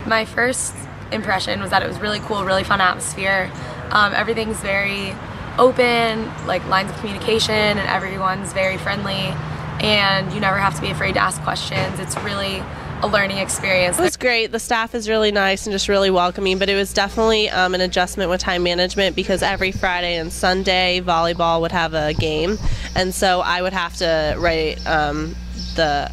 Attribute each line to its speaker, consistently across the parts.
Speaker 1: My first impression was that it was really cool, really fun atmosphere. Everything's very open, like lines of communication, and everyone's very friendly, and you never have to be afraid to ask questions. It's really a learning experience.
Speaker 2: It was great. The staff is really nice and just really welcoming, but it was definitely an adjustment with time management because every Friday and Sunday volleyball would have a game, and so I would have to write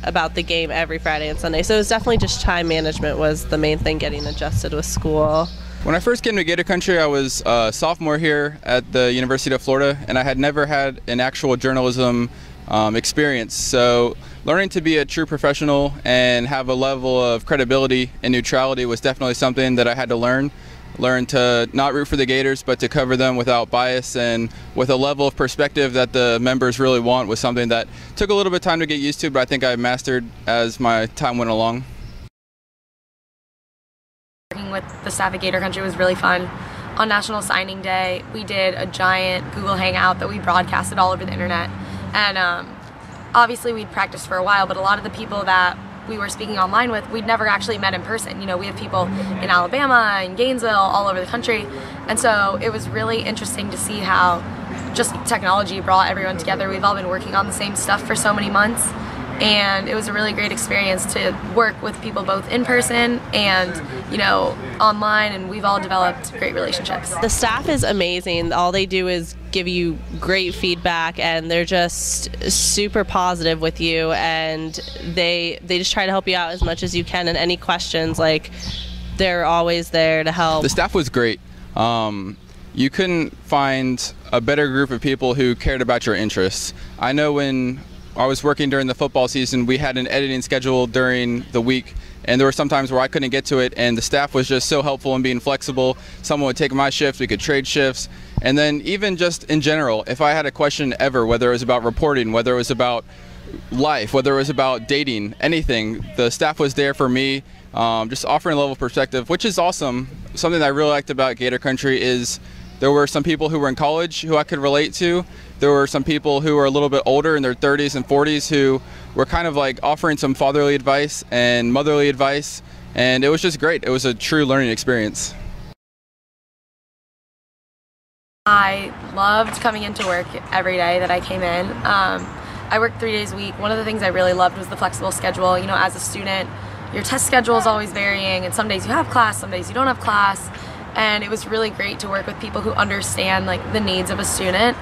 Speaker 2: about the game every Friday and Sunday. So it was definitely just time management was the main thing, getting adjusted with school.
Speaker 3: When I first came to Gator Country, I was a sophomore here at the University of Florida, and I had never had an actual journalism experience. So learning to be a true professional and have a level of credibility and neutrality was definitely something that I had to learn to not root for the Gators, but to cover them without bias and with a level of perspective that the members really want was something that took a little bit of time to get used to, but I think I mastered as my time went along.
Speaker 1: Working with the staff at Gator Country was really fun. On National Signing Day, we did a giant Google Hangout that we broadcasted all over the internet. And obviously we'd practiced for a while, but a lot of the people that we were speaking online with, we'd never actually met in person. You know, we have people in Alabama and Gainesville, all over the country. And so it was really interesting to see how just technology brought everyone together. We've all been working on the same stuff for so many months. And it was a really great experience to work with people both in person and, you know, online, and we've all developed great relationships.
Speaker 2: The staff is amazing. All they do is give you great feedback, and they're just super positive with you, and they just try to help you out as much as you can, and any questions, like, they're always there to help.
Speaker 3: The staff was great. You couldn't find a better group of people who cared about your interests. I know when I was working during the football season, we had an editing schedule during the week, and there were some times where I couldn't get to it, and the staff was just so helpful in being flexible. Someone would take my shift, we could trade shifts, and then even just in general, if I had a question ever, whether it was about reporting, whether it was about life, whether it was about dating, anything, the staff was there for me, just offering a level of perspective, which is awesome. Something that I really liked about Gator Country is there were some people who were in college who I could relate to. There were some people who were a little bit older in their 30s and 40s who were kind of like offering some fatherly advice and motherly advice, and it was just great. It was a true learning experience.
Speaker 1: I loved coming into work every day that I came in. I worked 3 days a week. One of the things I really loved was the flexible schedule. You know, as a student, your test schedule is always varying, and some days you have class, some days you don't have class, and it was really great to work with people who understand like the needs of a student.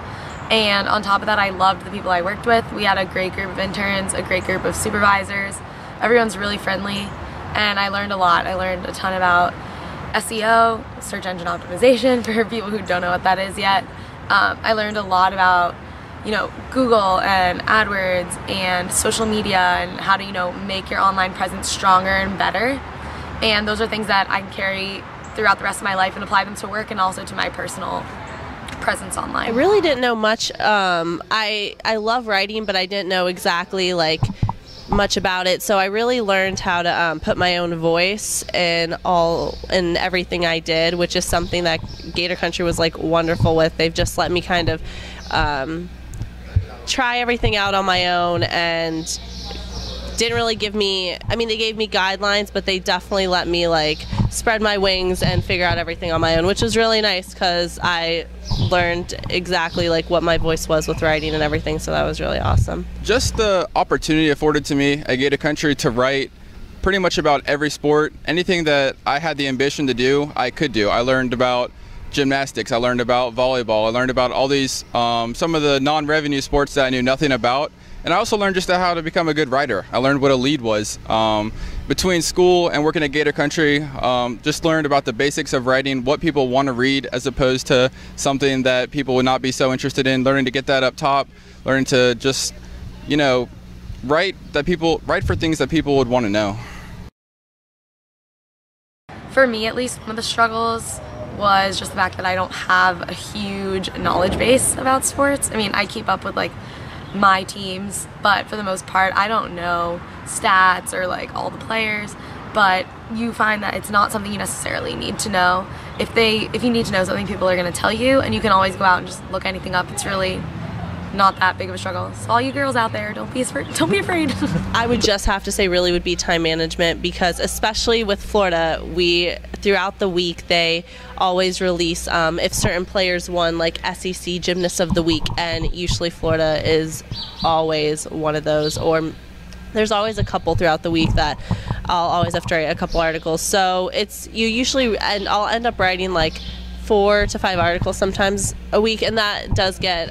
Speaker 1: And on top of that, I loved the people I worked with. We had a great group of interns, a great group of supervisors. Everyone's really friendly, and I learned a lot. I learned a ton about SEO, search engine optimization, for people who don't know what that is yet. I learned a lot about, you know, Google and AdWords and social media and how to, you know, make your online presence stronger and better. And those are things that I can carry throughout the rest of my life and apply them to work and also to my personal presence online.
Speaker 2: I really didn't know much. I love writing, but I didn't know exactly like much about it. So I really learned how to put my own voice in everything I did, which is something that Gator Country was like wonderful with. They've just let me kind of try everything out on my own, and didn't really give me, I mean, they gave me guidelines, but they definitely let me like spread my wings and figure out everything on my own, which was really nice because I learned exactly like what my voice was with writing and everything, so that was really awesome.
Speaker 3: Just the opportunity afforded to me at Gator Country to write pretty much about every sport. Anything that I had the ambition to do, I could do. I learned about gymnastics, I learned about volleyball, I learned about all these, some of the non-revenue sports that I knew nothing about. And I also learned just how to become a good writer. I learned what a lead was. Between school and working at Gator Country, just learned about the basics of writing, what people want to read as opposed to something that people would not be so interested in, learning to get that up top, learning to just, you know, write for things that people would want to know.
Speaker 1: For me, at least, one of the struggles was just the fact that I don't have a huge knowledge base about sports. I mean, I keep up with like my teams, but for the most part I don't know stats or like all the players. But you find that it's not something you necessarily need to know. If you need to know something, people are going to tell you, and you can always go out and just look anything up. It's really not that big of a struggle. So all you girls out there, don't be afraid.
Speaker 2: I would just have to say really would be time management, because especially with Florida, throughout the week they always release if certain players won, like SEC Gymnast of the Week, and usually Florida is always one of those, or there's always a couple throughout the week that I'll always have to write a couple articles. So and I'll end up writing like 4 to 5 articles sometimes a week, and that does get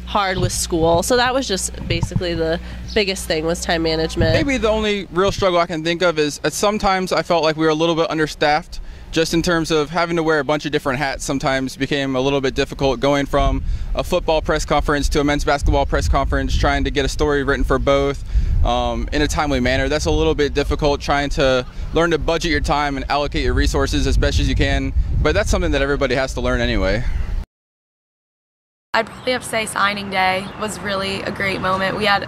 Speaker 2: hard with school. So that was just basically the biggest thing, was time management.
Speaker 3: Maybe the only real struggle I can think of is sometimes I felt like we were a little bit understaffed, just in terms of having to wear a bunch of different hats. Sometimes became a little bit difficult, going from a football press conference to a men's basketball press conference, trying to get a story written for both in a timely manner. That's a little bit difficult, trying to learn to budget your time and allocate your resources as best as you can, but that's something that everybody has to learn anyway.
Speaker 1: I'd probably have to say signing day was really a great moment. We had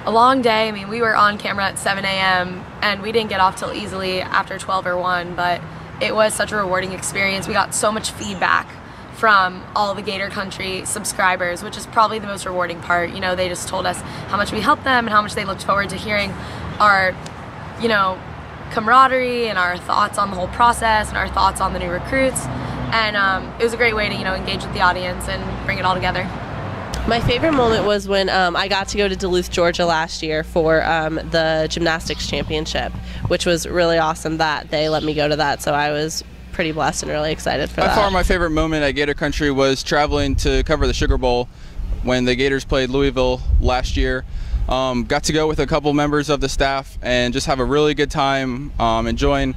Speaker 1: a long day. I mean, we were on camera at 7 a.m. and we didn't get off till easily after 12 or 1, but it was such a rewarding experience. We got so much feedback from all the Gator Country subscribers, which is probably the most rewarding part. You know, they just told us how much we helped them and how much they looked forward to hearing our, camaraderie and our thoughts on the whole process and our thoughts on the new recruits. And it was a great way to, engage with the audience and bring it all together.
Speaker 2: My favorite moment was when I got to go to Duluth, Georgia last year for the gymnastics championship, which was really awesome that they let me go to that. So I was pretty blessed and really excited for that.
Speaker 3: By far my favorite moment at Gator Country was traveling to cover the Sugar Bowl when the Gators played Louisville last year. Got to go with a couple members of the staff and just have a really good time enjoying.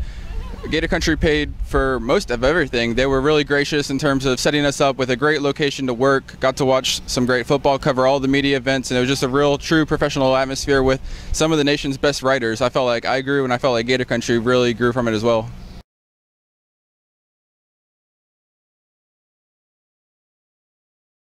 Speaker 3: Gator Country paid for most of everything. They were really gracious in terms of setting us up with a great location to work. Got to watch some great football, cover all the media events, and it was just a real, true professional atmosphere with some of the nation's best writers. I felt like I grew, and I felt like Gator Country really grew from it as well.